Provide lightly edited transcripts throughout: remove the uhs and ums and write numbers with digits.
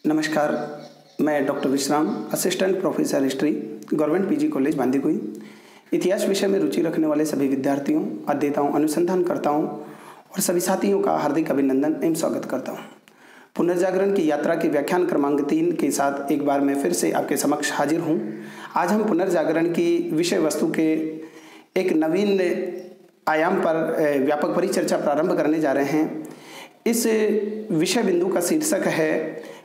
नमस्कार, मैं डॉक्टर विश्राम, assistant professor history, government PG college Bandikui. इतिहास विषय में रुचि रखने वाले सभी विद्यार्थियों, अध्येताओं, अनुसंधानकर्ताओं और सभी साथियों का हार्दिक अभिनंदन एवं स्वागत करता हूं। पुनर्जागरण की यात्रा के व्याख्यान क्रमांक 3 के साथ एक बार मैं फिर से आपके समक्ष हाजिर हूं। आज हम पुनर्जागरण की विषय वस्तु के एक नवीन आयाम पर व्यापक परिचर्चा प्रारंभ करने जा रहे हैं। इस विषय बिंदु का शीर्षक है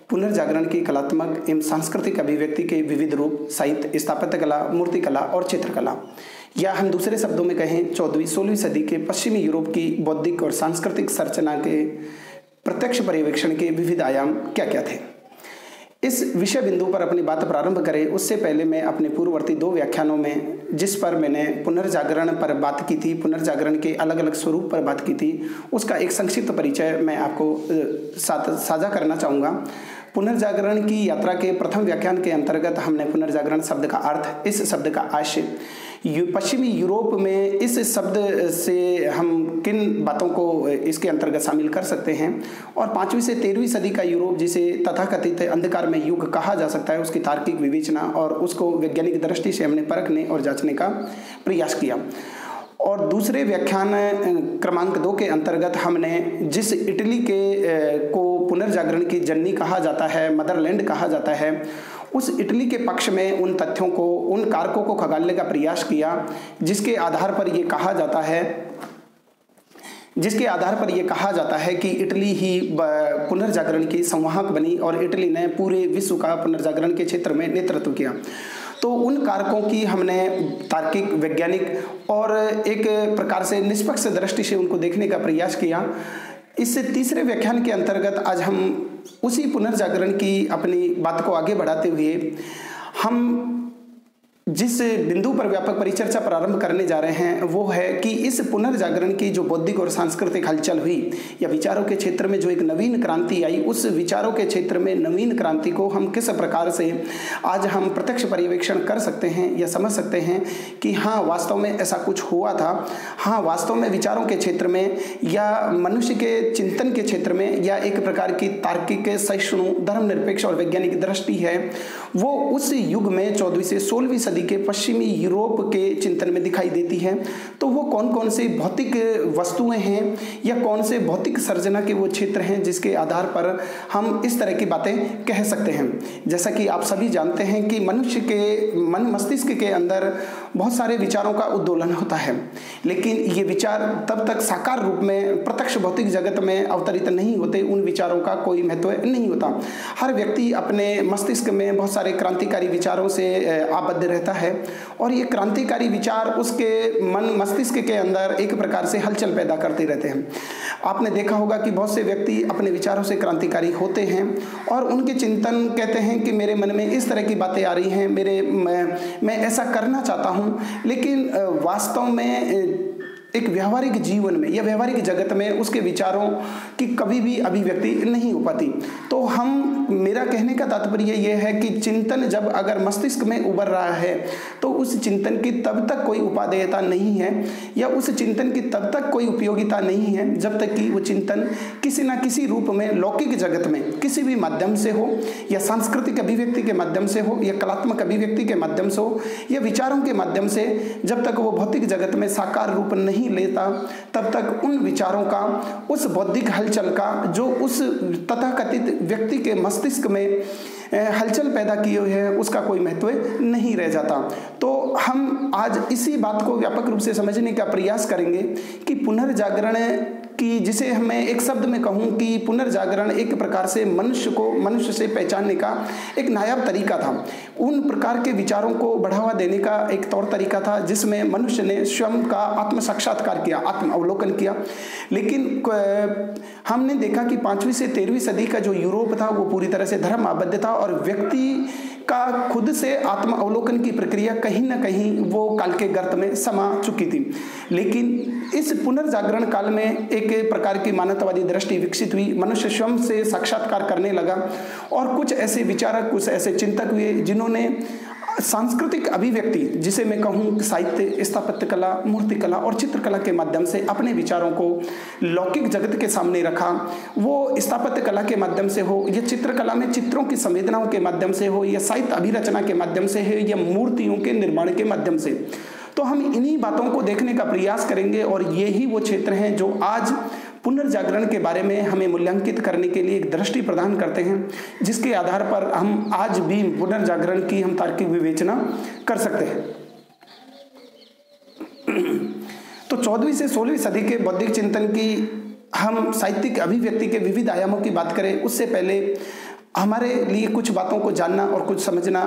पुनर्जागरण की कलात्मक एवं सांस्कृतिक अभिव्यक्ति के विविध रूप, साहित्य, स्थापत्य कला, मूर्तिकला और चित्रकला, या हम दूसरे शब्दों में कहें 14वीं-16वीं सदी के पश्चिमी यूरोप की बौद्धिक और सांस्कृतिक संरचना के प्रत्यक्ष पर्यवेक्षण के विविध आयाम क्या क्या थे। इस विषय बिंदु पर अपनी बात प्रारंभ करें उससे पहले मैं अपने पूर्ववर्ती 2 व्याख्यानों में जिस पर मैंने पुनर्जागरण पर बात की थी, पुनर्जागरण के अलग अलग स्वरूप पर बात की थी, उसका एक संक्षिप्त परिचय मैं आपको साथ साझा करना चाहूँगा। पुनर्जागरण की यात्रा के प्रथम व्याख्यान के अंतर्गत हमने पुनर्जागरण शब्द का अर्थ, इस शब्द का आशय, पश्चिमी यूरोप में इस शब्द से हम किन बातों को इसके अंतर्गत शामिल कर सकते हैं, और 5वीं से 13वीं सदी का यूरोप जिसे तथाकथित अंधकार में युग कहा जा सकता है, उसकी तार्किक विवेचना और उसको वैज्ञानिक दृष्टि से हमने परखने और जांचने का प्रयास किया। और दूसरे व्याख्यान क्रमांक 2 के अंतर्गत हमने जिस इटली के को पुनर्जागरण की जननी कहा जाता है, मदरलैंड कहा जाता है, उस इटली के पक्ष में उन तथ्यों को, उन कारकों को खंगालने का प्रयास किया जिसके आधार पर यह कहा जाता है कि इटली ही पुनर्जागरण की संवाहक बनी और इटली ने पूरे विश्व का पुनर्जागरण के क्षेत्र में नेतृत्व किया। तो उन कारकों की हमने तार्किक, वैज्ञानिक और एक प्रकार से निष्पक्ष दृष्टि से उनको देखने का प्रयास किया। इस तीसरे व्याख्यान के अंतर्गत आज हम उसी पुनर्जागरण की अपनी बात को आगे बढ़ाते हुए हम जिस बिंदु पर व्यापक परिचर्चा प्रारंभ करने जा रहे हैं वो है कि इस पुनर्जागरण की जो बौद्धिक और सांस्कृतिक हलचल हुई या विचारों के क्षेत्र में जो एक नवीन क्रांति आई, उस विचारों के क्षेत्र में नवीन क्रांति को हम किस प्रकार से आज हम प्रत्यक्ष पर्यवेक्षण कर सकते हैं या समझ सकते हैं कि हाँ, वास्तव में ऐसा कुछ हुआ था। हाँ, वास्तव में विचारों के क्षेत्र में या मनुष्य के चिंतन के क्षेत्र में या एक प्रकार की तार्किक, सहिष्णु, धर्मनिरपेक्ष और वैज्ञानिक दृष्टि है, वो उस युग में 14वीं से 16वीं सदी के पश्चिमी यूरोप के चिंतन में दिखाई देती है। तो वो कौन कौन से भौतिक वस्तुएं हैं या कौन से भौतिक सर्जना के वो क्षेत्र हैं जिसके आधार पर हम इस तरह की बातें कह सकते हैं। जैसा कि आप सभी जानते हैं कि मनुष्य के मन मस्तिष्क के अंदर बहुत सारे विचारों का उद्दोलन होता है, लेकिन ये विचार तब तक साकार रूप में प्रत्यक्ष भौतिक जगत में अवतरित नहीं होते, उन विचारों का कोई महत्व नहीं होता। हर व्यक्ति अपने मस्तिष्क में बहुत सारे क्रांतिकारी विचारों से आबद्ध रहता है और ये क्रांतिकारी विचार उसके मन मस्तिष्क के अंदर एक प्रकार से हलचल पैदा करते रहते हैं। आपने देखा होगा कि बहुत से व्यक्ति अपने विचारों से क्रांतिकारी होते हैं और उनके चिंतन कहते हैं कि मेरे मन में इस तरह की बातें आ रही हैं, मैं ऐसा करना चाहता हूं, लेकिन वास्तव में एक व्यवहारिक जीवन में या व्यवहारिक जगत में उसके विचारों की कभी भी अभिव्यक्ति नहीं हो पाती। तो मेरा कहने का तात्पर्य यह है कि चिंतन जब अगर मस्तिष्क में उभर रहा है तो उस चिंतन की तब तक कोई उपादेयता नहीं है या उस चिंतन की तब तक कोई उपयोगिता नहीं है जब तक कि वो चिंतन किसी न किसी रूप में लौकिक जगत में किसी भी माध्यम से हो, या सांस्कृतिक अभिव्यक्ति के माध्यम से हो, या कलात्मक अभिव्यक्ति के माध्यम से हो, या विचारों के माध्यम से, जब तक वो भौतिक जगत में साकार रूप नहीं लेता तब तक उन विचारों का, उस बौद्धिक हलचल का जो उस तथाकथित व्यक्ति के मस्तिष्क में हलचल पैदा किए हुए है, उसका कोई महत्व नहीं रह जाता। तो हम आज इसी बात को व्यापक रूप से समझने का प्रयास करेंगे कि पुनर्जागरण कि जिसे मैं एक शब्द में कहूँ कि पुनर्जागरण एक प्रकार से मनुष्य को मनुष्य से पहचानने का एक नायाब तरीका था। उन प्रकार के विचारों को बढ़ावा देने का एक तौर तरीका था जिसमें मनुष्य ने स्वयं का आत्म साक्षात्कार किया, आत्म अवलोकन किया। लेकिन हमने देखा कि 5वीं से 13वीं सदी का जो यूरोप था वो पूरी तरह से धर्म आबद्ध था और व्यक्ति का खुद से आत्म अवलोकन की प्रक्रिया कहीं ना कहीं वो काल के गर्त में समा चुकी थी। लेकिन इस पुनर्जागरण काल में एक प्रकार की मानवतावादी दृष्टि विकसित हुई, मनुष्य स्वयं से साक्षात्कार करने लगा और कुछ ऐसे विचारक, कुछ ऐसे चिंतक हुए जिन्होंने सांस्कृतिक अभिव्यक्ति, जिसे मैं कहूँ साहित्य, स्थापत्य कला, मूर्तिकला और चित्रकला के माध्यम से अपने विचारों को लौकिक जगत के सामने रखा। वो स्थापत्य कला के माध्यम से हो, या चित्रकला में चित्रों की संवेदनाओं के माध्यम से हो, या साहित्य अभिरचना के माध्यम से हो, या मूर्तियों के निर्माण के माध्यम से। तो हम इन्हीं बातों को देखने का प्रयास करेंगे और ये ही वो क्षेत्र हैं जो आज पुनर्जागरण के बारे में हमें मूल्यांकित करने के लिए एक दृष्टि प्रदान करते हैं, जिसके आधार पर हम आज भी पुनर्जागरण की हम तार्किक विवेचना कर सकते हैं। तो 14वीं से 16वीं सदी के बौद्धिक चिंतन की हम साहित्यिक अभिव्यक्ति के विविध आयामों की बात करें, उससे पहले हमारे लिए कुछ बातों को जानना और कुछ समझना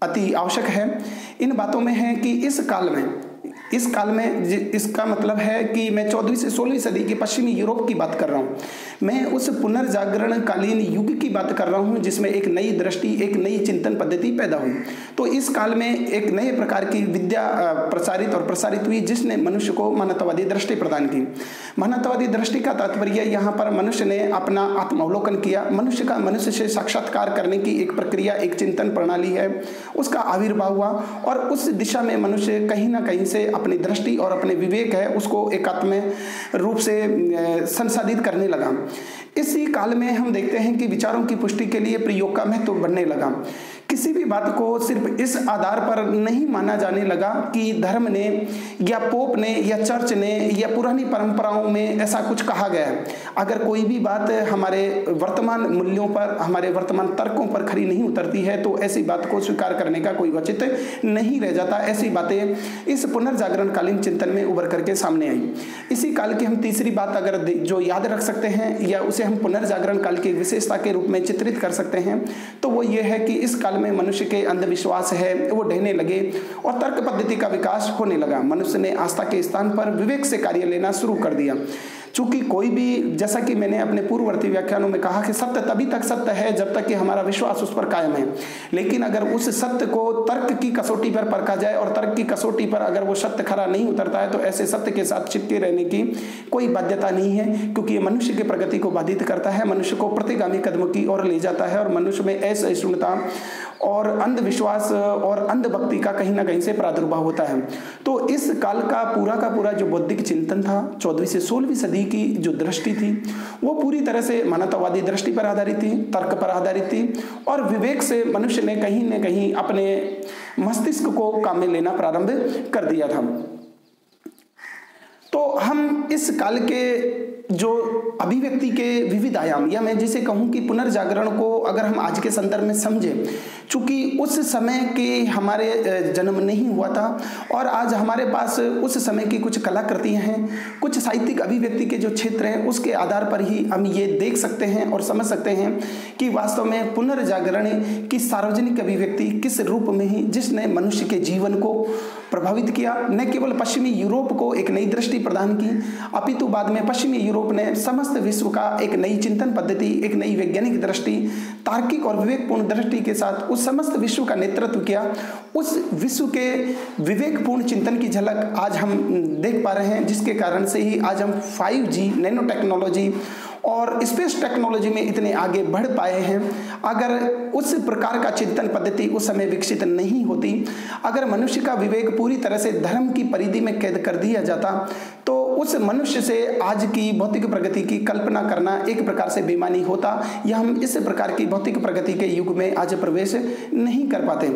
अति आवश्यक है। इन बातों में है कि इस काल में इसका मतलब है कि मैं 14वीं से 16वीं सदी की पश्चिमी यूरोप की बात कर रहा हूँ। मैं उस पुनर्जागरण कालीन युग की बात कर रहा हूँ जिसमें एक नई दृष्टि, एक नई चिंतन पद्धति पैदा हुई। तो इस काल में एक नए प्रकार की विद्या प्रसारित हुई, जिसने मनुष्य को मानवतावादी दृष्टि प्रदान की। मानवतावादी दृष्टि का तात्पर्य यहाँ पर मनुष्य ने अपना आत्मावलोकन किया। मनुष्य का मनुष्य से साक्षात्कार करने की एक प्रक्रिया, एक चिंतन प्रणाली है, उसका आविर्भाव हुआ और उस दिशा में मनुष्य कहीं ना कहीं से अपनी दृष्टि और अपने विवेक है उसको एकात्म रूप से संसाधित करने लगा। इसी काल में हम देखते हैं कि विचारों की पुष्टि के लिए प्रयोग का महत्व बढ़ने लगा। किसी भी बात को सिर्फ इस आधार पर नहीं माना जाने लगा कि धर्म ने या पोप ने या चर्च ने या पुरानी परंपराओं में ऐसा कुछ कहा गया है। अगर कोई भी बात हमारे वर्तमान मूल्यों पर, हमारे वर्तमान तर्कों पर खरी नहीं उतरती है तो ऐसी बात को स्वीकार करने का कोई औचित्य नहीं रह जाता। ऐसी बातें इस पुनर्जागरण कालीन चिंतन में उभर करके सामने आई। इसी काल की हम तीसरी बात अगर जो याद रख सकते हैं या उसे हम पुनर्जागरण काल की विशेषता के रूप में चित्रित कर सकते हैं तो वो ये है कि इस काल में मनुष्य के अंधविश्वास है वो ढहने लगे और तर्क पद्धति का विकास होने लगा। मनुष्य ने आस्था के स्थान पर विवेक से कार्य लेना शुरू कर दिया। चूंकि कोई भी, जैसा कि मैंने अपने पूर्ववर्ती व्याख्यानों में कहा कि सत्य तभी तक सत्य है जब तक कि हमारा विश्वास उस पर कायम है। लेकिन अगर उस सत्य को तर्क की कसौटी पर परखा जाए और तर्क की कसौटी पर अगर वो सत्य खरा नहीं उतरता है तो ऐसे सत्य के साथ चिपके रहने की कोई बाध्यता नहीं है, क्योंकि ये मनुष्य की प्रगति को बाधित करता है, मनुष्य को प्रतिगामी कदम की ओर ले जाता है और मनुष्य में असहिष्णुता और अंधविश्वास और अंधभक्ति का कहीं ना कहीं से प्रादुर्भाव होता है। तो इस काल का पूरा जो बौद्धिक चिंतन था, 14वीं से 16वीं सदी की जो दृष्टि थी वो पूरी तरह से मानवतावादी दृष्टि पर आधारित थी, तर्क पर आधारित थी और विवेक से मनुष्य ने कहीं न कहीं अपने मस्तिष्क को काम में लेना प्रारंभ कर दिया था। तो हम इस काल के जो अभिव्यक्ति के विविध आयाम, या मैं जिसे कहूं कि पुनर्जागरण को अगर हम आज के संदर्भ में समझें, चूंकि उस समय के हमारे जन्म नहीं हुआ था और आज हमारे पास उस समय की कुछ कलाकृतियां हैं, कुछ साहित्यिक अभिव्यक्ति के जो क्षेत्र हैं उसके आधार पर ही हम ये देख सकते हैं और समझ सकते हैं कि वास्तव में पुनर्जागरण की सार्वजनिक अभिव्यक्ति किस रूप में ही जिसने मनुष्य के जीवन को प्रभावित किया, न केवल पश्चिमी यूरोप को एक नई दृष्टि प्रदान की अपितु बाद में पश्चिमी यूरोप ने समस्त विश्व का एक नई चिंतन पद्धति, एक नई वैज्ञानिक दृष्टि, तार्किक और विवेकपूर्ण दृष्टि के साथ उस समस्त विश्व का नेतृत्व किया। उस विश्व के विवेकपूर्ण चिंतन की झलक आज हम देख पा रहे हैं, जिसके कारण से ही आज हम 5G, नैनो टेक्नोलॉजी और स्पेस टेक्नोलॉजी में इतने आगे बढ़ पाए हैं। अगर उस प्रकार का चिंतन पद्धति उस समय विकसित नहीं होती, अगर मनुष्य का विवेक पूरी तरह से धर्म की परिधि में कैद कर दिया जाता तो उस मनुष्य से आज की भौतिक प्रगति की कल्पना करना एक प्रकार से बेईमानी होता, या हम इस प्रकार की भौतिक प्रगति के युग में आज प्रवेश नहीं कर पाते।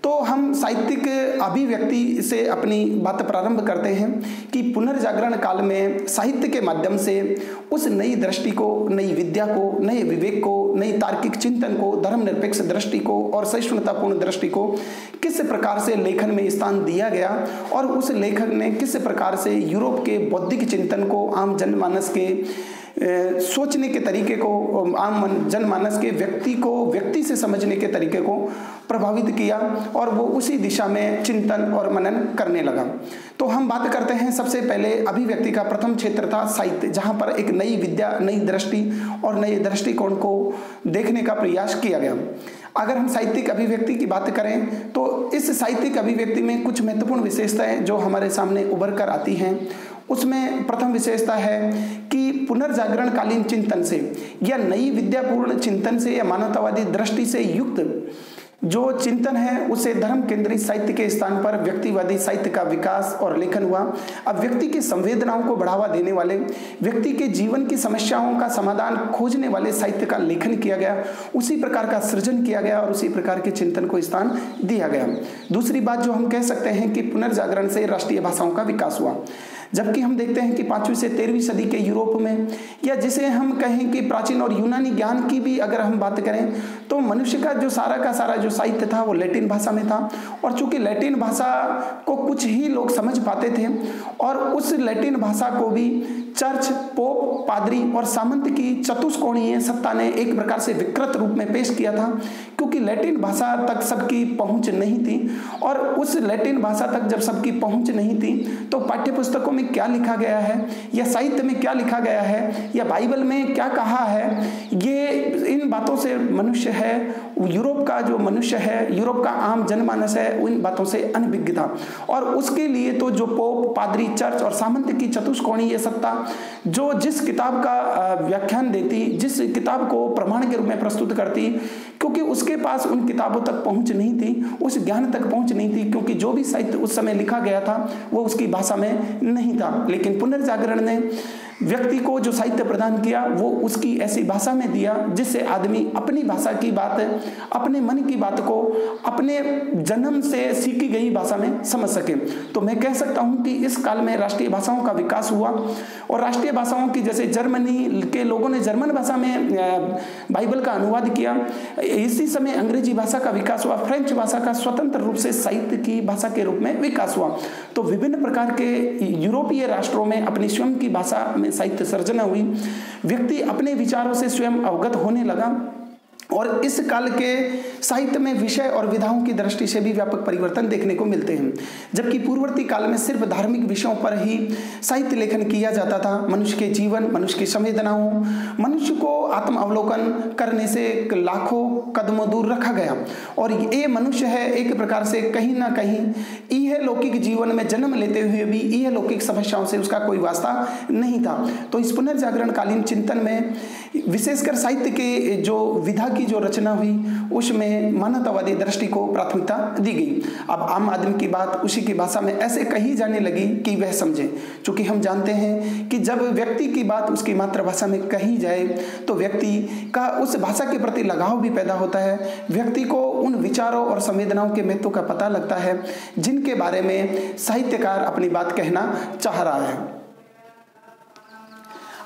तो हम साहित्यिक अभिव्यक्ति से अपनी बात प्रारंभ करते हैं कि पुनर्जागरण काल में साहित्य के माध्यम से उस नई दृष्टि को, नई विद्या को, नए विवेक को, नई तार्किक चिंतन को, धर्मनिरपेक्ष दृष्टि को और सहिष्णुतापूर्ण दृष्टि को किस प्रकार से लेखन में स्थान दिया गया और उस लेखक ने किस प्रकार से यूरोप के बौद्धिक चिंतन को, आम जनमानस के सोचने के तरीके को, आम जनमानस के व्यक्ति को व्यक्ति से समझने के तरीके को प्रभावित किया और वो उसी दिशा में चिंतन और मनन करने लगा। तो हम बात करते हैं, सबसे पहले अभिव्यक्ति का प्रथम क्षेत्र था साहित्य, जहाँ पर एक नई विद्या, नई दृष्टि और नए दृष्टिकोण को देखने का प्रयास किया गया। अगर हम साहित्यिक अभिव्यक्ति की बात करें तो इस साहित्यिक अभिव्यक्ति में कुछ महत्वपूर्ण विशेषताएं जो हमारे सामने उभर कर आती हैं। उसमें प्रथम विशेषता है कि पुनर्जागरण कालीन चिंतन से या नई विद्यापूर्ण चिंतन से या मानवतावादी दृष्टि से युक्त जो चिंतन है उसे धर्म केंद्रित साहित्य के स्थान पर व्यक्तिवादी साहित्य का विकास और लेखन हुआ। अब व्यक्ति की संवेदनाओं को बढ़ावा देने वाले, व्यक्ति के जीवन की समस्याओं का समाधान खोजने वाले साहित्य का लेखन किया गया, उसी प्रकार का सृजन किया गया और उसी प्रकार के चिंतन को स्थान दिया गया। दूसरी बात जो हम कह सकते हैं कि पुनर्जागरण से राष्ट्रीय भाषाओं का विकास हुआ। जबकि हम देखते हैं कि 5वीं से 13वीं सदी के यूरोप में, या जिसे हम कहें कि प्राचीन और यूनानी ज्ञान की भी अगर हम बात करें, तो मनुष्य का जो सारा का सारा जो साहित्य था वो लैटिन भाषा में था। और चूंकि लैटिन भाषा को कुछ ही लोग समझ पाते थे, और उस लैटिन भाषा को भी चर्च, पोप, पादरी और सामंत की चतुष्कोणीय सत्ता ने एक प्रकार से विकृत रूप में पेश किया था, क्योंकि लैटिन भाषा तक सबकी पहुंच नहीं थी। और उस लैटिन भाषा तक जब सबकी पहुंच नहीं थी, तो पाठ्य पुस्तकों में क्या लिखा गया है, या साहित्य में क्या लिखा गया है, या बाइबल में क्या कहा है, ये इन बातों से मनुष्य है, यूरोप का जो मनुष्य है, यूरोप का आम जनमानस है, उन बातों से अनभिज्ञ था। और उसके लिए तो जो पोप, पादरी, चर्च और सामंत की चतुष्कोणीय सत्ता जो जिस किताब का व्याख्यान देती, जिस किताब को प्रमाण के रूप में प्रस्तुत करती, क्योंकि उसके पास उन किताबों तक पहुंच नहीं थी, उस ज्ञान तक पहुंच नहीं थी, क्योंकि जो भी साहित्य उस समय लिखा गया था वो उसकी भाषा में नहीं था। लेकिन पुनर्जागरण ने व्यक्ति को जो साहित्य प्रदान किया वो उसकी ऐसी भाषा में दिया जिससे आदमी अपनी भाषा की बात, अपने मन की बात को अपने जन्म से सीखी गई भाषा में समझ सके। तो मैं कह सकता हूं कि इस काल में राष्ट्रीय भाषाओं का विकास हुआ, और राष्ट्रीय भाषाओं की जैसे जर्मनी के लोगों ने जर्मन भाषा में बाइबल का अनुवाद किया, इसी समय अंग्रेजी भाषा का विकास हुआ, फ्रेंच भाषा का स्वतंत्र रूप से साहित्य की भाषा के रूप में विकास हुआ। तो विभिन्न प्रकार के यूरोपीय राष्ट्रों में अपनी स्वयं की भाषा में साहित्य सर्जना हुई, व्यक्ति अपने विचारों से स्वयं अवगत होने लगा, और इस काल के साहित्य में विषय और विधाओं की दृष्टि से भी व्यापक परिवर्तन देखने को मिलते हैं। जबकि पूर्ववर्ती काल में सिर्फ धार्मिक विषयों पर ही साहित्य लेखन किया जाता था, मनुष्य के जीवन, मनुष्य की संवेदनाओं, मनुष्य को आत्म अवलोकन करने से लाखों कदमों दूर रखा गया। और ये मनुष्य है एक प्रकार से कहीं ना कहीं यह लौकिक जीवन में जन्म लेते हुए भी यह लौकिक समस्याओं से उसका कोई वास्ता नहीं था। तो इस पुनर्जागरण कालीन चिंतन में विशेषकर साहित्य के जो विधा की जो रचना हुई उसमें मानवतावादी दृष्टि को प्राथमिकता दी गई। अब आम आदमी की बात उसी की भाषा में ऐसे कही जाने लगी कि वह समझे। क्योंकि हम जानते हैं कि जब व्यक्ति की बात उसकी मातृभाषा में कही जाए तो व्यक्ति का उस भाषा के प्रति लगाव भी पैदा होता है, व्यक्ति को उन विचारों और संवेदनाओं के महत्व का पता लगता है जिनके बारे में साहित्यकार अपनी बात कहना चाह रहा है।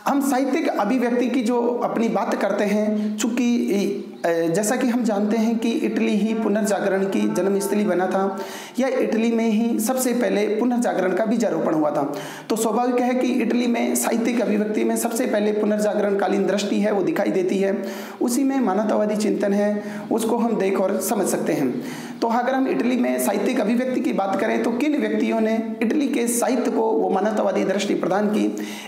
हम साहित्यिक अभिव्यक्ति की जो अपनी बात करते हैं, चूंकि जैसा कि हम जानते हैं कि इटली ही पुनर्जागरण की जन्मस्थली बना था, या इटली में ही सबसे पहले पुनर्जागरण का बीजारोपण हुआ था। तो स्वाभाविक है कि इटली में साहित्यिक अभिव्यक्ति में सबसे पहले पुनर्जागरण कालीन दृष्टि है वो दिखाई देती है, उसी में मानवतावादी चिंतन है, उसको हम देख और समझ सकते हैं। तो अगर हम इटली में साहित्यिक अभिव्यक्ति की बात करें तो किन व्यक्तियों ने इटली के साहित्य को वो मानवतावादी दृष्टि प्रदान की,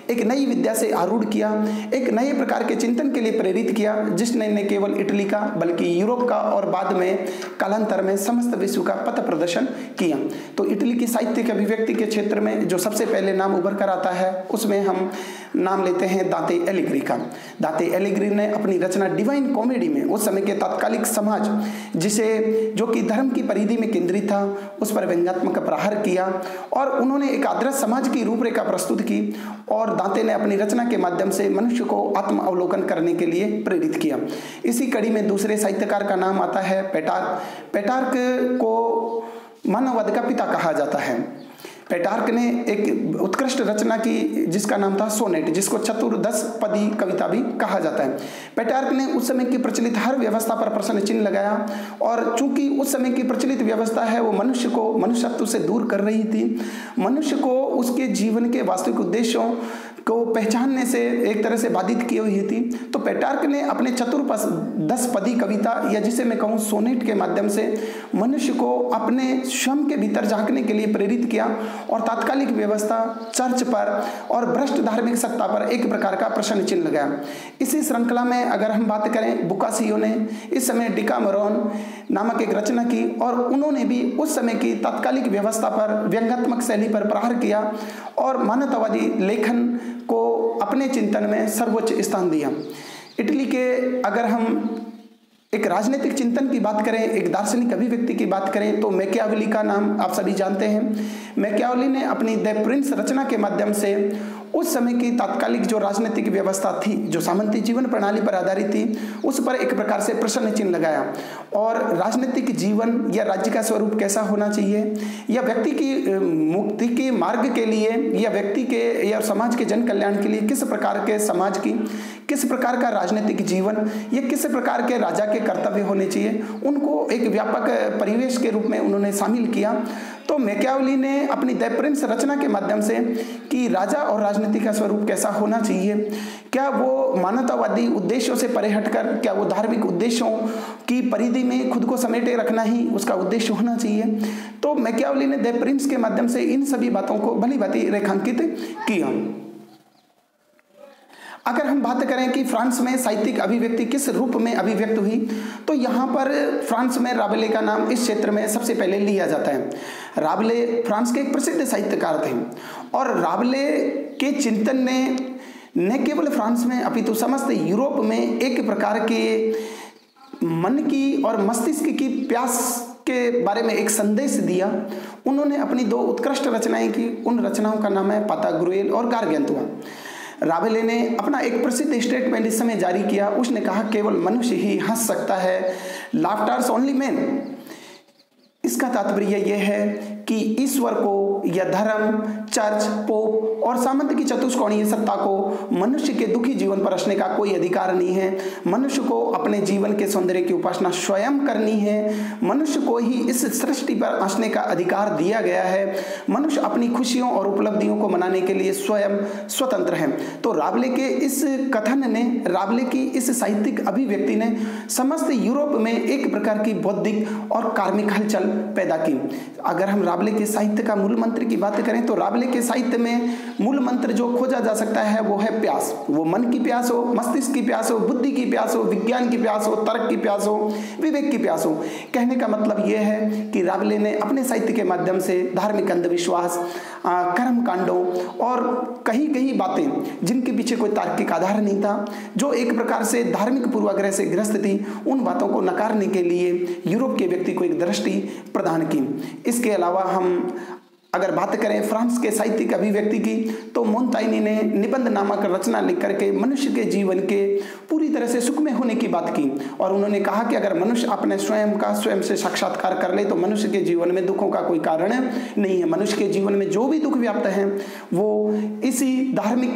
एक नई विद्या से आरूढ़ किया, एक नए प्रकार के चिंतन के लिए प्रेरित किया, जिसने न केवल इटली का बल्कि यूरोप का और बाद में कालांतर में समस्त विश्व का पथ प्रदर्शन किया। तो इटली की साहित्यिक अभिव्यक्ति के क्षेत्र में जो सबसे पहले नाम उभर कर आता है उसमें हम नाम लेते हैं दांते एलिग्री का। दांते एलिग्री ने अपनी रचना डिवाइन कॉमेडी में उस समय के तात्कालिक समाज जिसे जो कि धर्म की परिधि में केंद्रित था उस पर व्यंग्यात्मक प्रहार किया, और उन्होंने एक आदर्श समाज की रूपरेखा प्रस्तुत की, और दांते ने अपनी रचना के माध्यम से मनुष्य को आत्म अवलोकन करने के लिए प्रेरित किया। इसी कड़ी में दूसरे साहित्यकार का नाम आता है पेटार्क। पेटार्क को मानववाद का पिता कहा जाता है। पेटार्क ने एक उत्कृष्ट रचना की जिसका नाम था सोनेट, जिसको चतुर्दश पदी कविता भी कहा जाता है। पेटार्क ने उस समय की प्रचलित हर व्यवस्था पर प्रश्न चिन्ह लगाया, और चूंकि उस समय की प्रचलित व्यवस्था है वो मनुष्य को मनुष्यत्व से दूर कर रही थी, मनुष्य को उसके जीवन के वास्तविक उद्देश्यों को पहचानने से एक तरह से बाधित की हुई थी। तो पेटार्क ने अपने चतुर्दश पदी कविता, या जिसे मैं कहूँ सोनेट के माध्यम से मनुष्य को अपने स्वयं के भीतर झांकने के लिए प्रेरित किया, और तात्कालिक व्यवस्था, चर्च पर और भ्रष्ट धार्मिक सत्ता पर एक प्रकार का प्रश्न चिन्ह लगाया। इसी श्रृंखला में अगर हम बात करें, बोकासियो ने इस समय डिकामेरोन नामक एक रचना की, और उन्होंने भी उस समय की तात्कालिक व्यवस्था पर व्यंग्यात्मक शैली पर प्रहार किया और मानवतावादी लेखन को अपने चिंतन में सर्वोच्च स्थान दिया। इटली के अगर हम एक राजनीतिक चिंतन की बात करें, एक दार्शनिक अभिव्यक्ति की बात करें तो मैकियावेली का नाम आप सभी जानते हैं। मैकियावेली ने अपनी द प्रिंस रचना के माध्यम से उस समय की तात्कालिक जो राजनीतिक व्यवस्था थी, जो सामंती जीवन प्रणाली पर आधारित थी, उस पर एक प्रकार से प्रश्न चिन्ह लगाया और राजनीतिक जीवन या राज्य का स्वरूप कैसा होना चाहिए, या व्यक्ति की मुक्ति के मार्ग के लिए, या व्यक्ति के या समाज के जन कल्याण के लिए किस प्रकार के समाज की, किस प्रकार का राजनीतिक जीवन या किस प्रकार के राजा के कर्तव्य होने चाहिए, उनको एक व्यापक परिवेश के रूप में उन्होंने शामिल किया। तो मैकियावेली ने अपनी द प्रिंस रचना के माध्यम से कि राजा और राजनीति का स्वरूप कैसा होना चाहिए, क्या वो मानवतावादी उद्देश्यों से परे हटकर, क्या वो धार्मिक उद्देश्यों की परिधि में खुद को समेटे रखना ही उसका उद्देश्य होना चाहिए। तो मैकियावेली ने द प्रिंस के माध्यम से इन सभी बातों को भली भांति रेखांकित किया। अगर हम बात करें कि फ्रांस में साहित्यिक अभिव्यक्ति किस रूप में अभिव्यक्त हुई, तो यहाँ पर फ्रांस में राबले का नाम इस क्षेत्र में सबसे पहले लिया जाता है। राबले फ्रांस के एक प्रसिद्ध साहित्यकार थे और राबले के चिंतन ने न केवल फ्रांस में अपितु समस्त यूरोप में एक प्रकार के मन की और मस्तिष्क की प्यास के बारे में एक संदेश दिया। उन्होंने अपनी दो उत्कृष्ट रचनाएं की, उन रचनाओं का नाम है पाताग्रुएल और गारगेंतुआ। राबले ने अपना एक प्रसिद्ध स्टेटमेंट इस समय जारी किया। उसने कहा केवल मनुष्य ही हंस सकता है, लाफ्टर्स ओनली मैन। इसका तात्पर्य यह है कि ईश्वर को या धर्म, चर्च, पोप और सामंत की चतुष्कोणीय सत्ता को मनुष्य के दुखी जीवन पर रचने का कोई अधिकार नहीं है। मनुष्य को अपने जीवन के सौंदर्य की उपासना स्वयं करनी है। मनुष्य को ही इस सृष्टि पर हंसने का अधिकार दिया गया है। मनुष्य अपनी खुशियों और उपलब्धियों को मनाने के लिए स्वयं स्वतंत्र है। तो राबले के इस कथन ने, राबले की इस साहित्यिक अभिव्यक्ति ने समस्त यूरोप में एक प्रकार की बौद्धिक और कार्मिक हलचल पैदा की। अगर हम राबले के साहित्य का मूल मंत्र की बात करें तो राबले के साहित्य में मूल मंत्र जो खोजा जा सकता है वो है प्यास। वो मन की प्यास हो, मस्तिष्क की प्यास हो, बुद्धि की प्यास हो, विज्ञान की प्यास हो, तर्क की प्यास हो, विवेक की प्यास हो। कहने का मतलब यह है कि राबले ने अपने साहित्य के माध्यम से धार्मिक अंधविश्वास, कर्म कांडों और कहीं कहीं बातें जिनके पीछे कोई तार्किक आधार नहीं था, जो एक प्रकार से धार्मिक पूर्वाग्रह से ग्रस्त थी, उन बातों को नकारने के लिए यूरोप के व्यक्ति को एक दृष्टि प्रदान की। इसके अलावा हम अगर बात करें फ्रांस के साहित्यिक अभिव्यक्ति की, तो मोंताइनी ने निबंध नामक रचना लिख करके मनुष्य के जीवन के पूरी तरह से सुखमय होने की बात की और उन्होंने कहा कि अगर मनुष्य अपने स्वयं से साक्षात्कार कर ले तो मनुष्य के जीवन में दुखों का कोई कारण नहीं है। मनुष्य के जीवन में जो भी दुख व्याप्त है वो इसी धार्मिक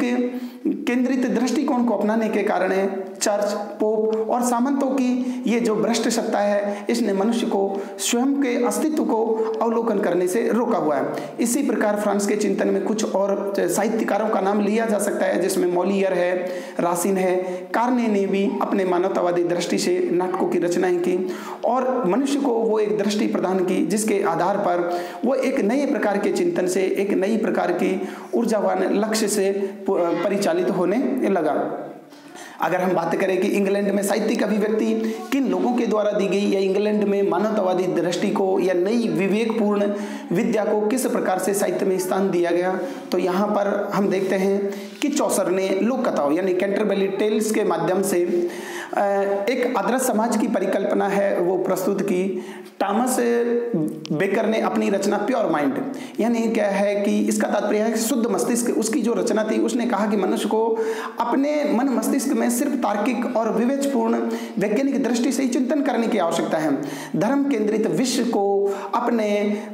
केंद्रित दृष्टिकोण को अपनाने के कारण है। चर्च, पोप और सामंतों की ये जो भ्रष्ट सत्ता है, इसने मनुष्य को स्वयं के अस्तित्व को अवलोकन करने से रोका हुआ है। इसी प्रकार फ्रांस के चिंतन में कुछ और साहित्यकारों का नाम लिया जा सकता है, जिसमें मॉलियर है, रासिन है। कार्ने ने भी अपने मानवतावादी दृष्टि से नाटकों की रचनाएं की और मनुष्य को वो एक दृष्टि प्रदान की जिसके आधार पर वो एक नए प्रकार के चिंतन से, एक नई प्रकार की ऊर्जावान लक्ष्य से परिचालित होने लगा। अगर हम बात करें कि इंग्लैंड में साहित्यिक अभिव्यक्ति किन लोगों के द्वारा दी गई या इंग्लैंड में मानवतावादी दृष्टि को या नई विवेकपूर्ण विद्या को किस प्रकार से साहित्य में स्थान दिया गया, तो यहाँ पर हम देखते हैं कि चौसर ने लोक कथाओं यानी कैंटरबरी टेल्स के माध्यम से एक आदर्श समाज की परिकल्पना है वो प्रस्तुत की। टॉमस बेकर ने अपनी रचना प्योर माइंड, यानी क्या है कि इसका तात्पर्य है कि शुद्ध मस्तिष्क, उसकी जो रचना थी उसने कहा कि मनुष्य को अपने मन मस्तिष्क में सिर्फ तार्किक और विवेकपूर्ण वैज्ञानिक दृष्टि से ही चिंतन करने की आवश्यकता है। धर्म केंद्रित विश्व को अपने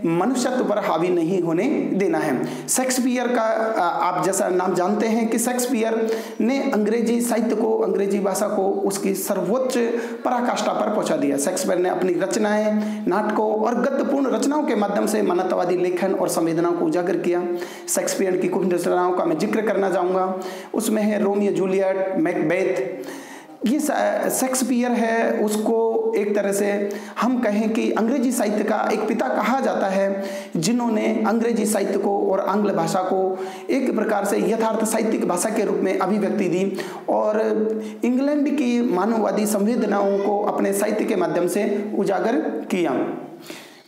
मनुष्यत्व पर हावी नहीं होने देना है। शेक्सपियर का आप जैसा नाम जानते हैं कि शेक्सपियर ने अंग्रेजी साहित्य को, अंग्रेजी भाषा को उसकी सर्वोच्च पराकाष्ठा पर पहुंचा दिया। शेक्सपियर ने अपनी रचनाएं, नाटकों और गद्यपूर्ण रचनाओं के माध्यम से मानवतावादी लेखन और संवेदनाओं को उजागर किया। शेक्सपियर की कुछ रचनाओं का मैं जिक्र करना चाहूंगा, उसमें है रोमियो जूलियट, मैकबेथ। ये शेक्सपियर है, उसको एक तरह से हम कहें कि अंग्रेजी साहित्य का एक पिता कहा जाता है, जिन्होंने अंग्रेजी साहित्य को और आंग्ल भाषा को एक प्रकार से यथार्थ साहित्यिक भाषा के रूप में अभिव्यक्ति दी और इंग्लैंड की मानववादी संवेदनाओं को अपने साहित्य के माध्यम से उजागर किया।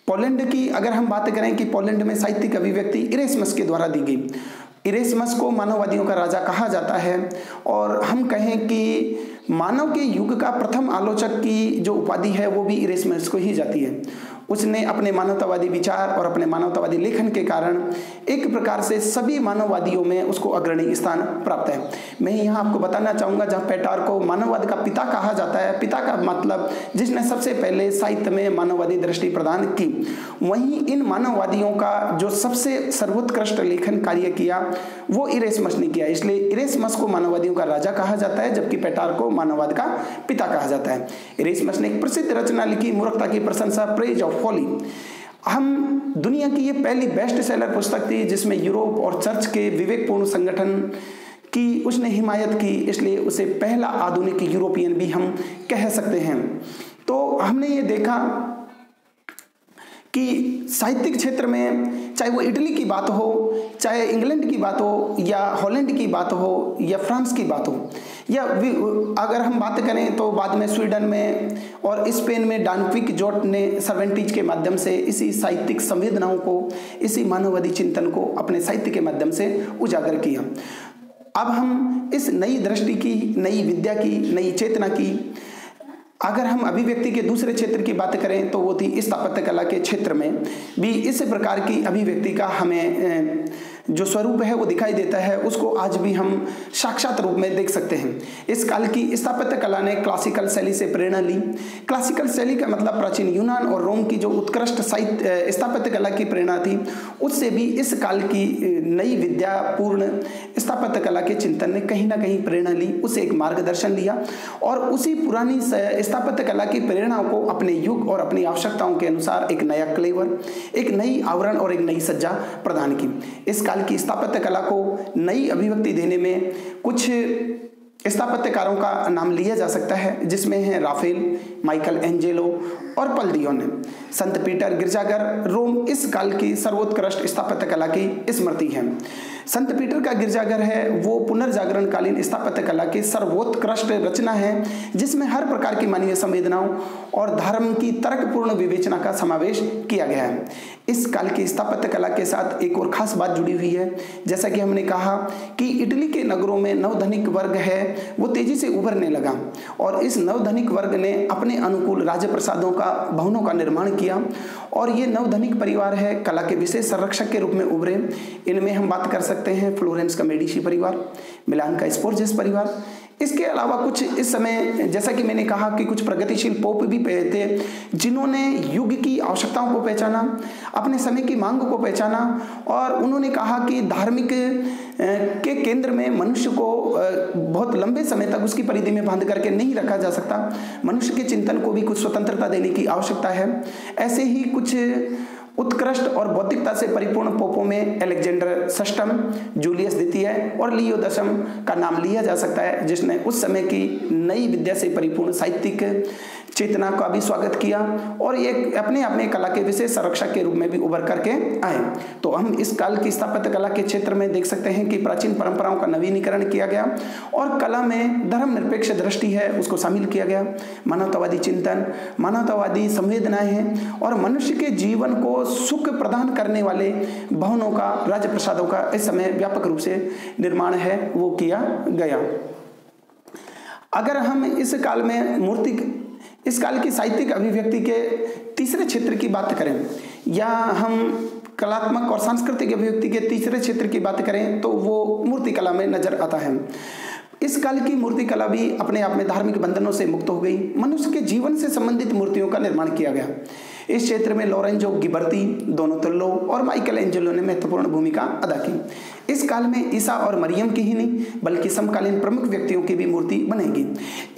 पोलैंड की अगर हम बात करें कि पोलैंड में साहित्यिक अभिव्यक्ति इरेस्मस के द्वारा दी गई। इरेस्मस को मानववादियों का राजा कहा जाता है और हम कहें कि मानव के युग का प्रथम आलोचक की जो उपाधि है वो भी इरेस्मस को ही जाती है। उसने अपने मानवतावादी विचार और अपने मानवतावादी लेखन के कारण एक प्रकार से सभी मानववादियों में उसको अग्रणी स्थान प्राप्त है। मैं यहाँ आपको बताना चाहूँगा, जहाँ पेटार को मानववाद का पिता कहा जाता है, पिता का मतलब जिसने सबसे पहले साहित्य में मानववादी दृष्टि प्रदान की, वहीं इन मानववादियों का जो सबसे सर्वोत्कृष्ट लेखन कार्य किया वो इरेस्मस ने किया। इसलिए इरेस्मस को मानववादियों का राजा कहा जाता है, जबकि पेटार को मानववाद का पिता कहा जाता है। इरेस्मस ने एक प्रसिद्ध रचना लिखी, मूर्खता की प्रशंसा, प्रेज ऑफ फॉली। हम दुनिया की ये पहली बेस्ट सेलर पुस्तक थी जिसमें यूरोप और चर्च के विवेकपूर्ण संगठन की उसने हिमायत की, इसलिए उसे पहला आधुनिक यूरोपियन भी हम कह सकते हैं। तो हमने ये देखा कि साहित्यिक क्षेत्र में चाहे वो इटली की बात हो, चाहे इंग्लैंड की बात हो, या हॉलैंड की बात हो, या फ्रांस की बात हो, या अगर हम बात करें तो बाद में स्वीडन में और स्पेन में डानक्विक जोट ने सर्वेंटीज के माध्यम से इसी साहित्यिक संवेदनाओं को, इसी मानववादी चिंतन को अपने साहित्य के माध्यम से उजागर किया। अब हम इस नई दृष्टि की, नई विद्या की, नई चेतना की अगर हम अभिव्यक्ति के दूसरे क्षेत्र की बात करें तो वो थी स्थापत्य कला के क्षेत्र में भी इस प्रकार की अभिव्यक्ति का हमें जो स्वरूप है वो दिखाई देता है, उसको आज भी हम साक्षात रूप में देख सकते हैं। इस काल की स्थापत्य कला ने क्लासिकल शैली से प्रेरणा ली। क्लासिकल शैली का मतलब प्राचीन यूनान और रोम की जो उत्कृष्ट साहित्य स्थापत्य कला की प्रेरणा थी, उससे भी इस काल की नई विद्यापूर्ण स्थापत्य कला के चिंतन ने कहीं ना कहीं प्रेरणा ली, उसे एक मार्गदर्शन लिया और उसी पुरानी स्थापत्य कला की प्रेरणा को अपने युग और अपनी आवश्यकताओं के अनुसार एक नया क्लेवर, एक नई आवरण और एक नई सज्जा प्रदान की। इस काल की स्थापत्य कला को नई अभिव्यक्ति देने में कुछ स्थापत्यकारों का नाम लिया जा सकता है, जिसमें है राफेल, माइकल एंजेलो और पल दियोन। संत पीटर गिरजाघर रोम इस काल की सर्वोत्कृष्ट स्थापत्य कला की स्मृति है। संत पीटर का गिरजाघर है वो पुनर्जागरण कालीन स्थापत्य कला की सर्वोत्कृष्ट रचना है, जिसमें हर प्रकार की मानवीय संवेदनाओं और धर्म की तर्कपूर्ण विवेचना का समावेश किया गया है। इस काल की स्थापत्य कला के साथ एक और खास बात जुड़ी हुई है। जैसा कि हमने कहा कि इटली के नगरों में नवधनिक वर्ग है वो तेजी से उभरने लगा और इस नवधनिक वर्ग ने अपने अनुकूल राजप्रसादों का, भवनों का निर्माण किया और ये नवधनिक परिवार है कला के विशेष संरक्षक के रूप में उभरे। इनमें हम बात कर सकते हैं फ्लोरेंस का मेडिसी परिवार, मिलान का स्फोर्जेस परिवार। इसके अलावा कुछ इस समय जैसा कि मैंने कहा कि कुछ प्रगतिशील पोप भी थे जिन्होंने युग की आवश्यकताओं को पहचाना, अपने समय की मांग को पहचाना और उन्होंने कहा कि धार्मिक के केंद्र में मनुष्य को बहुत लंबे समय तक उसकी परिधि में बांध करके नहीं रखा जा सकता, मनुष्य के चिंतन को भी कुछ स्वतंत्रता देने की आवश्यकता है। ऐसे ही कुछ उत्कृष्ट और बौद्धिकता से परिपूर्ण पोपों में अलेक्जेंडर षष्ठम, जूलियस द्वितीय और लियो दशम का नाम लिया जा सकता है, जिसने उस समय की नई विद्या से परिपूर्ण साहित्यिक चेतना का भी स्वागत किया और ये अपने अपने कला के विशेष संरक्षक के रूप में भी उभर करके आए। तो हम इस काल की स्थापत्य कला के क्षेत्र में देख सकते हैं कि प्राचीन परंपराओं का नवीनीकरण किया गया और कला में धर्मनिरपेक्ष दृष्टि है उसको शामिल किया गया। मानवतावादी चिंतन, मानवतावादी संवेदनाएं हैं और मनुष्य के जीवन को सुख प्रदान करने वाले भवनों का, राजप्रसादों का इस समय व्यापक रूप से निर्माण है वो किया गया। अगर हम इस काल की साहित्यिक अभिव्यक्ति के तीसरे क्षेत्र की बात करें या हम कलात्मक और सांस्कृतिक अभिव्यक्ति के तीसरे क्षेत्र की बात करें तो वो मूर्ति कला में नजर आता है। इस काल की मूर्ति कला भी अपने आप में धार्मिक बंधनों से मुक्त हो गई, मनुष्य के जीवन से संबंधित मूर्तियों का निर्माण किया गया। इस क्षेत्र में लोरेंजो गिबर्ती, दोनोतुल्लो और माइकल एंजेलो ने महत्वपूर्ण भूमिका अदा की। इस काल में ईसा और मरियम की ही नहीं बल्कि समकालीन प्रमुख व्यक्तियों की भी मूर्ति बनेगी।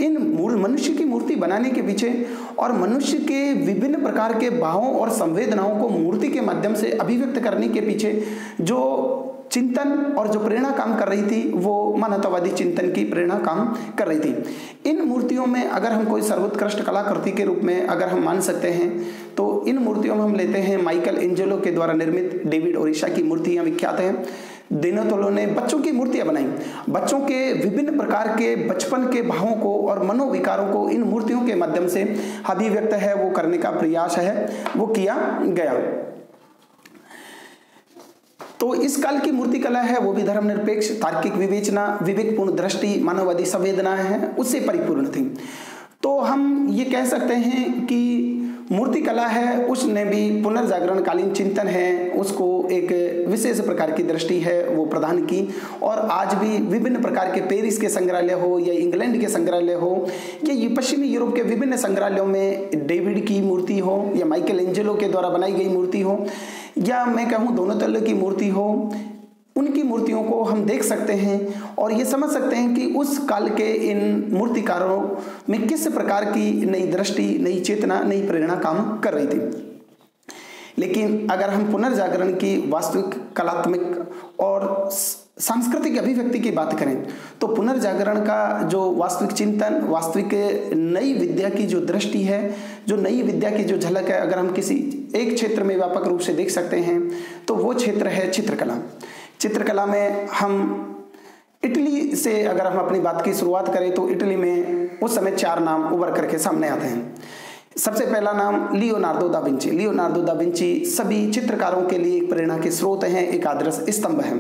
इन मनुष्य की मूर्ति बनाने के पीछे और मनुष्य के विभिन्न प्रकार के भावों और संवेदनाओं को मूर्ति के माध्यम से अभिव्यक्त करने के पीछे जो चिंतन और जो प्रेरणा काम कर रही थी वो मानवतावादी चिंतन की प्रेरणा काम कर रही थी। इन मूर्तियों में अगर हम कोई सर्वोत्कृष्ट कलाकृति के रूप में अगर हम मान सकते हैं तो इन मूर्तियों में हम लेते हैं माइकल एंजेलो के द्वारा निर्मित डेविड और ईसा की मूर्तियां विख्यात हैं। दोनोतुल्लो ने बच्चों की मूर्तियां बनाई, बच्चों के विभिन्न प्रकार के बचपन के भावों को और मनोविकारों को इन मूर्तियों के माध्यम से अभिव्यक्त है वो करने का प्रयास है वो किया गया। तो इस काल की मूर्तिकला है वो भी धर्मनिरपेक्ष, तार्किक विवेचना, विवेकपूर्ण दृष्टि, मानववादी संवेदनाएं हैं उससे परिपूर्ण थी। तो हम ये कह सकते हैं कि मूर्तिकला है उसने भी पुनर्जागरणकालीन चिंतन है उसको एक विशेष प्रकार की दृष्टि है वो प्रदान की। और आज भी विभिन्न प्रकार के पेरिस के संग्रहालय हो या इंग्लैंड के संग्रहालय हो या ये पश्चिमी यूरोप के विभिन्न संग्रहालयों में डेविड की मूर्ति हो या माइकल एंजेलो के द्वारा बनाई गई मूर्ति हो या मैं कहूँ दोनोतल्लो की मूर्ति हो, उनकी मूर्तियों को हम देख सकते हैं और ये समझ सकते हैं कि उस काल के इन मूर्तिकारों में किस प्रकार की नई दृष्टि, नई चेतना, नई प्रेरणा काम कर रही थी। लेकिन अगर हम पुनर्जागरण की वास्तविक कलात्मक और सांस्कृतिक अभिव्यक्ति की बात करें तो पुनर्जागरण का जो वास्तविक चिंतन, वास्तविक नई विद्या की जो दृष्टि है, जो नई विद्या की जो झलक है, अगर हम किसी एक क्षेत्र में व्यापक रूप से देख सकते हैं तो वो क्षेत्र है चित्रकला। चित्रकला में हम इटली से अगर हम अपनी बात की शुरुआत करें तो इटली में उस समय 4 नाम उभर करके सामने आते हैं। सबसे पहला नाम Leonardo da Vinci. Leonardo da Vinci सभी चित्रकारों के लिए एक प्रेरणा के स्रोत हैं, एक आदर्श स्तंभ है।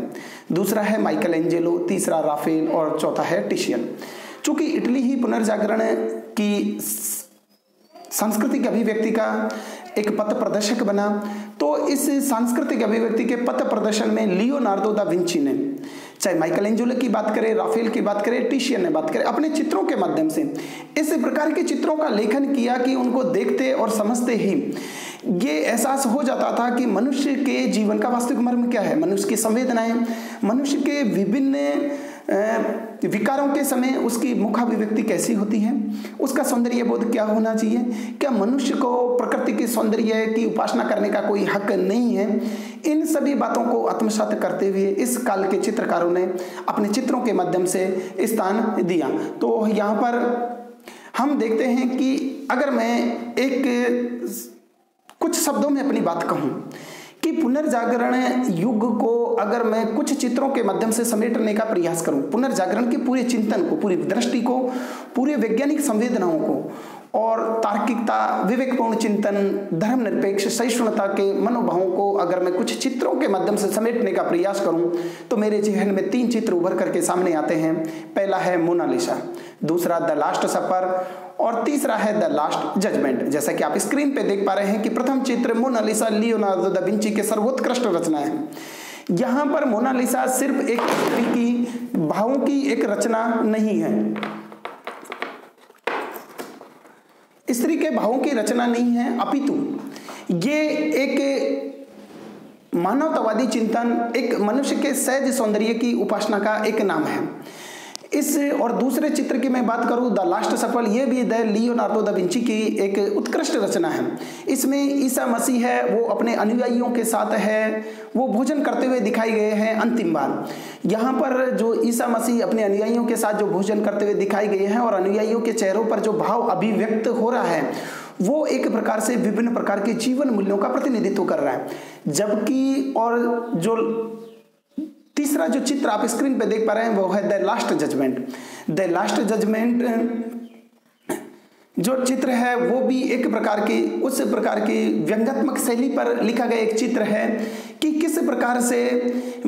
दूसरा है माइकल एंजेलो, तीसरा राफेल और चौथा है टिशियन। चूंकि इटली ही पुनर्जागरण की सांस्कृतिक अभिव्यक्ति का एक पथ प्रदर्शक बना, तो इस सांस्कृतिक अभिव्यक्ति के पथ प्रदर्शन में लियोनार्दो दा विंची ने, चाहे माइकल एंजेलो की बात करें, राफेल की बात करें, टिशियन ने बात करें, अपने चित्रों के माध्यम से इस प्रकार के चित्रों का लेखन किया कि उनको देखते और समझते ही ये एहसास हो जाता था कि मनुष्य के जीवन का वास्तविक मर्म क्या है, मनुष्य की संवेदनाएं, मनुष्य के विभिन्न विकारों के समय उसकी मुखाभिव्यक्ति कैसी होती है, उसका सौंदर्य बोध क्या होना चाहिए, क्या मनुष्य को प्रकृति के सौंदर्य की उपासना करने का कोई हक नहीं है। इन सभी बातों को आत्मसात करते हुए इस काल के चित्रकारों ने अपने चित्रों के माध्यम से स्थान दिया। तो यहाँ पर हम देखते हैं कि अगर मैं एक कुछ शब्दों में अपनी बात कहूँ कि पुनर्जागरण युग को अगर मैं कुछ चित्रों के माध्यम से समेटने का प्रयास करूं, पुनर्जागरण के पूरे चिंतन को, पूरी दृष्टि को, पूरे वैज्ञानिक संवेदनाओं को और तार्किकता, विवेकपूर्ण चिंतन, धर्मनिरपेक्ष सहिष्णुता के मनोभावों को अगर मैं कुछ चित्रों के माध्यम से समेटने का प्रयास करूं तो मेरे जहन में 3 चित्र उभर करके सामने आते हैं। पहला है मोनालिसा, दूसरा द लास्ट सपर और तीसरा है द लास्ट जजमेंट। जैसा कि आप स्क्रीन पे देख पा रहे हैं कि प्रथम चित्र मोनालिसा लियोनार्दो दा विंची के सर्वोत्कृष्ट रचना है। यहां पर मोनालिसा सिर्फ एक स्त्री की भावों की एक रचना नहीं है, स्त्री के भावों की रचना नहीं है, अपितु ये एक मानवतावादी चिंतन, एक मनुष्य के सहज सौंदर्य की उपासना का एक नाम है। इस और दूसरे चित्र की मैं बात करूं द लास्ट सफल, ये भी द लियोनार्दो दा विंची की एक उत्कृष्ट रचना है। इसमें ईसा मसीह है वो अपने अनुयायियों के साथ है, वो भोजन करते हुए दिखाई गए हैं अंतिम बार। यहाँ पर जो ईसा मसीह अपने अनुयायियों के साथ जो भोजन करते हुए दिखाई गए हैं और अनुयायियों के चेहरों पर जो भाव अभिव्यक्त हो रहा है वो एक प्रकार से विभिन्न प्रकार के जीवन मूल्यों का प्रतिनिधित्व कर रहा है। जबकि और जो तीसरा जो चित्र आप स्क्रीन पे देख पा रहे हैं वो है the last judgment. The last judgment जो चित्र है वो भी एक प्रकार की उस प्रकार की व्यंग्यात्मक शैली पर लिखा गया एक चित्र है कि किस प्रकार से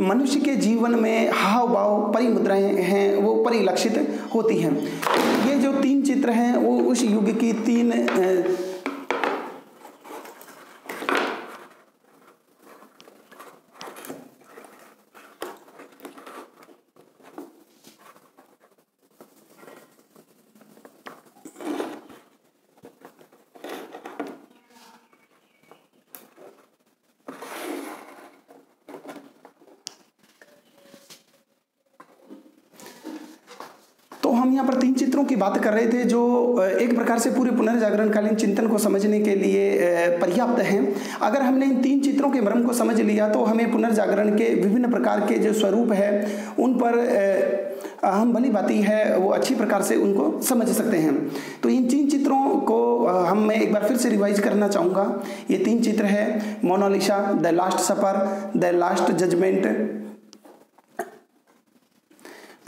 मनुष्य के जीवन में हाव भाव परिमुद्राएं हैं वो परिलक्षित होती हैं। ये जो 3 चित्र हैं वो उस युग की 3 हम यहाँ पर 3 चित्रों की बात कर रहे थे जो एक प्रकार से पूरे पुनर्जागरणकालीन चिंतन को समझने के लिए पर्याप्त हैं। अगर हमने इन 3 चित्रों के मर्म को समझ लिया तो हमें पुनर्जागरण के विभिन्न प्रकार के जो स्वरूप है उन पर हम भली भांति है वो अच्छी प्रकार से उनको समझ सकते हैं। तो इन 3 चित्रों को मैं एक बार फिर से रिवाइज करना चाहूँगा। ये 3 चित्र है Mona Lisa, the last supper, the last judgment.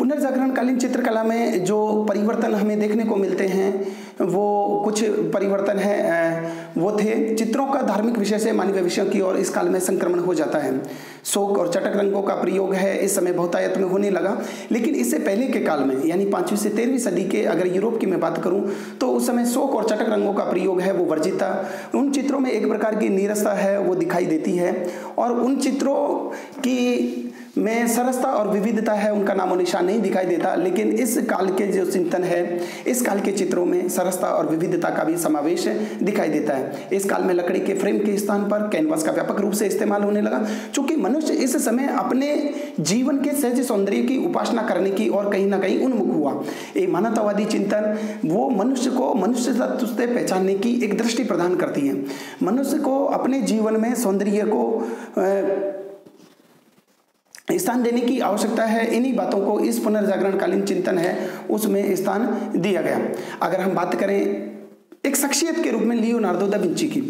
पुनर्जागरणकालीन चित्रकला में जो परिवर्तन हमें देखने को मिलते हैं वो कुछ परिवर्तन है वो थे चित्रों का धार्मिक विषय से मानवीय विषयों की ओर इस काल में संक्रमण हो जाता है। शोक और चटक रंगों का प्रयोग है इस समय बहुतायत में होने लगा, लेकिन इससे पहले के काल में यानी 5वीं से 13वीं सदी के अगर यूरोप की मैं बात करूं तो उस समय शोक और चटक रंगों का प्रयोग है वो वर्जित था। उन चित्रों में एक प्रकार की नीरसता है वो दिखाई देती है और उन चित्रों की में सरसता और विविधता है उनका नामो निशान नहीं दिखाई देता। लेकिन इस काल के जो चिंतन है इस काल के चित्रों में सरसता और विविधता का भी समावेश दिखाई देता है। इस काल में लकड़ी के फ्रेम के स्थान पर कैनवास का व्यापक रूप से इस्तेमाल होने लगा, क्योंकि मनुष्य इस समय अपने जीवन के सहज सौंदर्य की उपासना करने की और कहीं ना कहीं उन्मुख हुआ। एक मानवतावादी चिंतन वो मनुष्य को मनुष्य तत्व से पहचानने की एक दृष्टि प्रदान करती है। मनुष्य को अपने जीवन में सौंदर्य को स्थान देने की आवश्यकता है। इन्हीं बातों को इस पुनर्जागरणकालीन चिंतन है उसमें स्थान दिया गया। अगर हम बात करें एक शख्सियत के रूप में लियोनार्दो दा विंची की,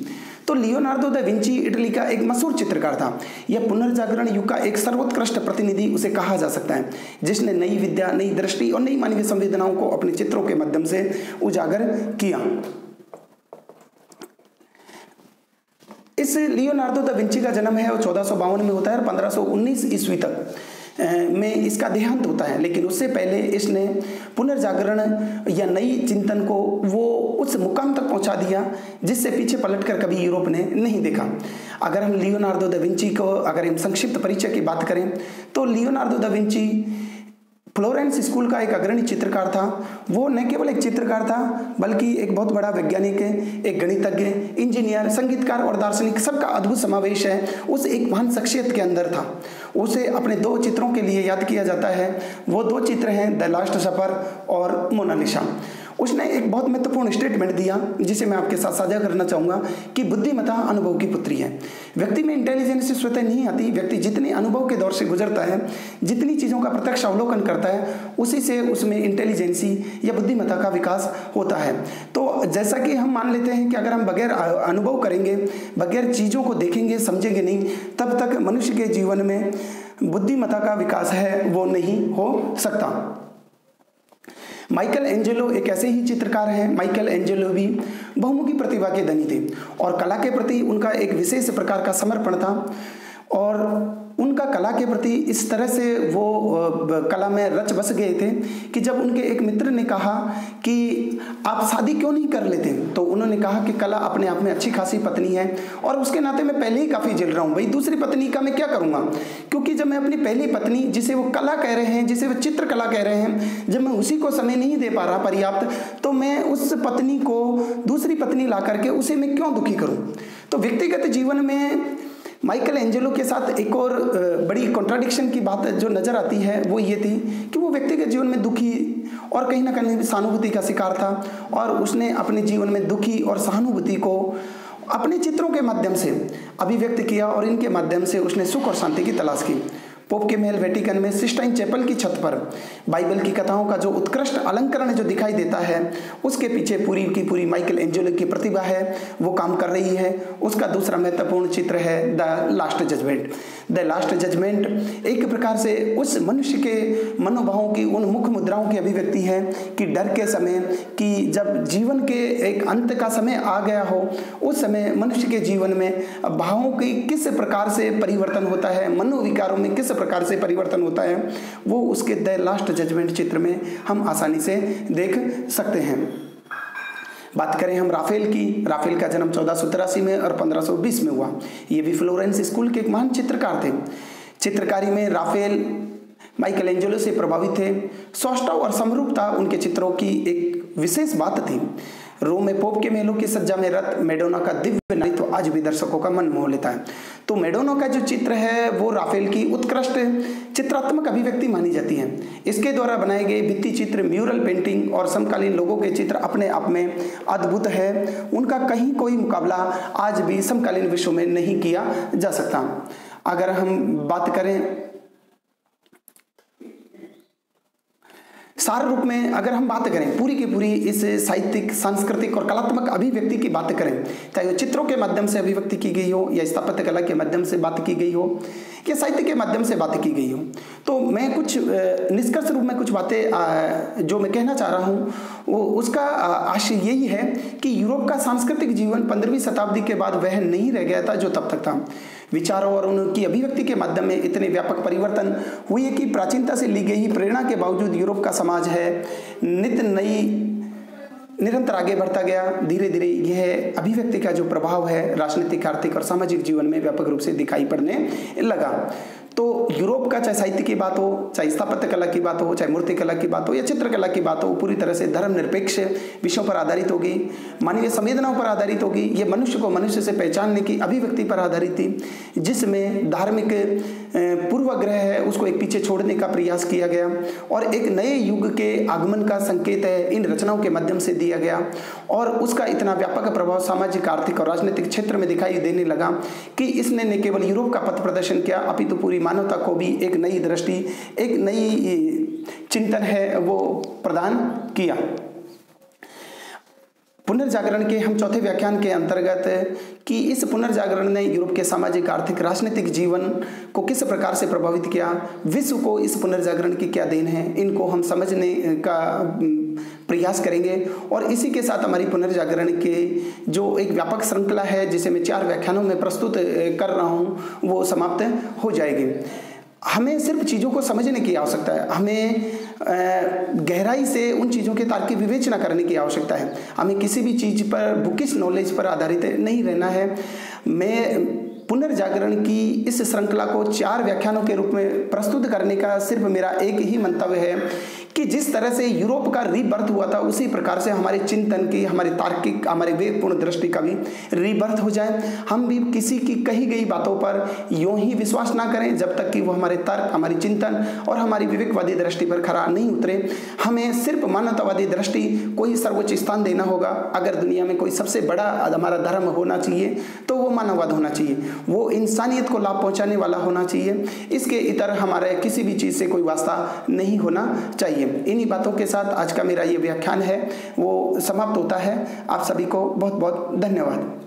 तो लियोनार्दो दा विंची इटली का एक मशहूर चित्रकार था। यह पुनर्जागरण युग का एक सर्वोत्कृष्ट प्रतिनिधि उसे कहा जा सकता है, जिसने नई विद्या, नई दृष्टि और नई मानवीय संवेदनाओं को अपने चित्रों के माध्यम से उजागर किया। इस लियोनार्दो दा विंची का जन्म है वो 1452 में होता है और 1519 ईस्वी तक में इसका देहांत होता है। लेकिन उससे पहले इसने पुनर्जागरण या नई चिंतन को वो उस मुकाम तक पहुंचा दिया जिससे पीछे पलटकर कभी यूरोप ने नहीं देखा। अगर हम लियोनार्दो दा विंची को अगर हम संक्षिप्त परिचय की बात करें तो Leonardo da Vinci Florence school का एक अग्रणी चित्रकार था। वो न केवल एक चित्रकार था बल्कि एक बहुत बड़ा वैज्ञानिक, एक गणितज्ञ, इंजीनियर, संगीतकार और दार्शनिक सबका अद्भुत समावेश है उस एक महान शख्सियत के अंदर था। उसे अपने 2 चित्रों के लिए याद किया जाता है। वो 2 चित्र हैं द लास्ट सफर और मोनालिसा। उसने एक बहुत महत्वपूर्ण स्टेटमेंट दिया जिसे मैं आपके साथ साझा करना चाहूँगा कि बुद्धिमत्ता अनुभव की पुत्री है। व्यक्ति में इंटेलिजेंस स्वतः नहीं आती। व्यक्ति जितने अनुभव के दौर से गुजरता है, जितनी चीज़ों का प्रत्यक्ष अवलोकन करता है, उसी से उसमें इंटेलिजेंसी या बुद्धिमत्ता का विकास होता है। तो जैसा कि हम मान लेते हैं कि अगर हम बगैर अनुभव करेंगे, बगैर चीज़ों को देखेंगे, समझेंगे नहीं, तब तक मनुष्य के जीवन में बुद्धिमत्ता का विकास है वो नहीं हो सकता। माइकल एंजेलो एक ऐसे ही चित्रकार हैं। माइकल एंजेलो भी बहुमुखी प्रतिभा के धनी थे और कला के प्रति उनका एक विशेष प्रकार का समर्पण था और उनका कला के प्रति इस तरह से वो कला में रच बस गए थे कि जब उनके एक मित्र ने कहा कि आप शादी क्यों नहीं कर लेते, तो उन्होंने कहा कि कला अपने आप में अच्छी खासी पत्नी है और उसके नाते मैं पहले ही काफ़ी जल रहा हूँ, भाई दूसरी पत्नी का मैं क्या करूँगा, क्योंकि जब मैं अपनी पहली पत्नी जिसे वो कला कह रहे हैं, जिसे वो चित्रकला कह रहे हैं, जब मैं उसी को समय नहीं दे पा रहा पर्याप्त, तो मैं उस पत्नी को दूसरी पत्नी ला करके उसे मैं क्यों दुखी करूँ। तो व्यक्तिगत जीवन में माइकल एंजेलो के साथ एक और बड़ी कॉन्ट्राडिक्शन की बात जो नज़र आती है वो ये थी कि वो व्यक्तिगत जीवन में दुखी और कहीं ना कहीं सहानुभूति का शिकार था और उसने अपने जीवन में दुखी और सहानुभूति को अपने चित्रों के माध्यम से अभिव्यक्त किया और इनके माध्यम से उसने सुख और शांति की तलाश की। पोप के महल वेटिकन में सिस्टाइन चैपल की छत पर बाइबल की कथाओं का जो उत्कृष्ट अलंकरण जो दिखाई देता है उसके पीछे पूरी की पूरी माइकल एंजेलो की प्रतिभा है, वो काम कर रही है। उसका दूसरा महत्वपूर्ण चित्र है the last judgment. The last judgment एक प्रकार से उस मनुष्य के मनोभावों की उन मुख्य मुद्राओं की अभिव्यक्ति है कि डर के समय, कि जब जीवन के एक अंत का समय आ गया हो, उस समय मनुष्य के जीवन में भावों की किस प्रकार से परिवर्तन होता है, मनोविकारों में किस प्रकार से परिवर्तन होता है, वो उसके द लास्ट जजमेंट चित्र में हम आसानी से देख सकते हैं। बात करें हम राफेल की, राफेल का जन्म 1483 में और 1520 में हुआ। ये भी फ्लोरेंस स्कूल के एक महान चित्रकार थे। चित्रकारी में राफेल माइकल एंजेलो से प्रभावित थे। सौष्ठव और समरूपता उनके चित्रों की एक विशेष बात थी। रोम में पोप के महलों की सज्जा में रत मैडोना का दिव्य नारित्व आज भी दर्शकों का मन मोह लेता है। तो मैडोना का जो चित्र है वो राफेल की उत्कृष्ट चित्रात्मक अभिव्यक्ति मानी जाती है। इसके द्वारा बनाए गए भित्ति चित्र, म्यूरल पेंटिंग और समकालीन लोगों के चित्र अपने आप में अद्भुत है। उनका कहीं कोई मुकाबला आज भी समकालीन विश्व में नहीं किया जा सकता। अगर हम बात करें सार रूप में अगर हम बात करें पूरी की पूरी इस साहित्यिक, सांस्कृतिक और कलात्मक अभिव्यक्ति की बात करें, चाहे वो चित्रों के माध्यम से अभिव्यक्ति की गई हो या स्थापत्य कला के माध्यम से बात की गई हो या साहित्य के माध्यम से बात की गई हो, तो मैं कुछ निष्कर्ष रूप में कुछ बातें जो मैं कहना चाह रहा हूँ वो उसका आशय यही है कि यूरोप का सांस्कृतिक जीवन 15वीं शताब्दी के बाद वह नहीं रह गया था जो तब तक था। विचारों और उनकी अभिव्यक्ति के माध्यम में इतने व्यापक परिवर्तन हुए कि प्राचीनता से ली गई प्रेरणा के बावजूद यूरोप का समाज है निरंतर आगे बढ़ता गया। धीरे धीरे यह अभिव्यक्ति का जो प्रभाव है राजनीतिक, आर्थिक और सामाजिक जीवन में व्यापक रूप से दिखाई पड़ने लगा। तो यूरोप का चाहे साहित्य की बात हो, चाहे स्थापत्य कला की बात हो, चाहे मूर्ति कला की बात हो या चित्रकला की बात हो, पूरी तरह से धर्मनिरपेक्ष विषयों पर आधारित होगी, मानवीय संवेदनाओं पर आधारित होगी। ये मनुष्य को मनुष्य से पहचानने की अभिव्यक्ति पर आधारित थी, जिसमें धार्मिक पूर्वाग्रह है उसको एक पीछे छोड़ने का प्रयास किया गया और एक नए युग के आगमन का संकेत है इन रचनाओं के माध्यम से दिया गया। और उसका इतना व्यापक प्रभाव सामाजिक, आर्थिक और राजनीतिक क्षेत्र में दिखाई देने लगा कि इसने न केवल यूरोप का पथ प्रदर्शन किया अपितु पूरी मानवता को भी एक नई दृष्टि, एक नई चिंतन है वो प्रदान किया। पुनर्जागरण के हम चौथे व्याख्यान के अंतर्गत कि इस पुनर्जागरण ने यूरोप के सामाजिक, आर्थिक, राजनीतिक जीवन को किस प्रकार से प्रभावित किया, विश्व को इस पुनर्जागरण की क्या देन है, इनको हम समझने का प्रयास करेंगे। और इसी के साथ हमारी पुनर्जागरण के जो एक व्यापक श्रृंखला है जिसे मैं 4 व्याख्यानों में प्रस्तुत कर रहा हूँ वो समाप्त हो जाएगी। हमें सिर्फ चीज़ों को समझने की आवश्यकता है, हमें गहराई से उन चीज़ों के तार्किक विवेचना करने की आवश्यकता है। हमें किसी भी चीज़ पर बुकिश नॉलेज पर आधारित नहीं रहना है। मैं पुनर्जागरण की इस श्रृंखला को 4 व्याख्यानों के रूप में प्रस्तुत करने का सिर्फ मेरा एक ही मंतव्य है कि जिस तरह से यूरोप का रीबर्थ हुआ था उसी प्रकार से हमारे चिंतन की, हमारे तार्किक, हमारे विवेकपूर्ण दृष्टि का भी रीबर्थ हो जाए। हम भी किसी की कही गई बातों पर यूं ही विश्वास ना करें जब तक कि वो हमारे तर्क, हमारी चिंतन और हमारी विवेकवादी दृष्टि पर खरा नहीं उतरे। हमें सिर्फ मानवतावादी दृष्टि को ही सर्वोच्च स्थान देना होगा। अगर दुनिया में कोई सबसे बड़ा हमारा धर्म होना चाहिए तो वो मानववाद होना चाहिए, वो इंसानियत को लाभ पहुंचाने वाला होना चाहिए। इसके इतर हमारे किसी भी चीज़ से कोई वास्ता नहीं होना चाहिए। इन्हीं बातों के साथ आज का मेरा ये व्याख्यान है वो समाप्त होता है। आप सभी को बहुत बहुत धन्यवाद।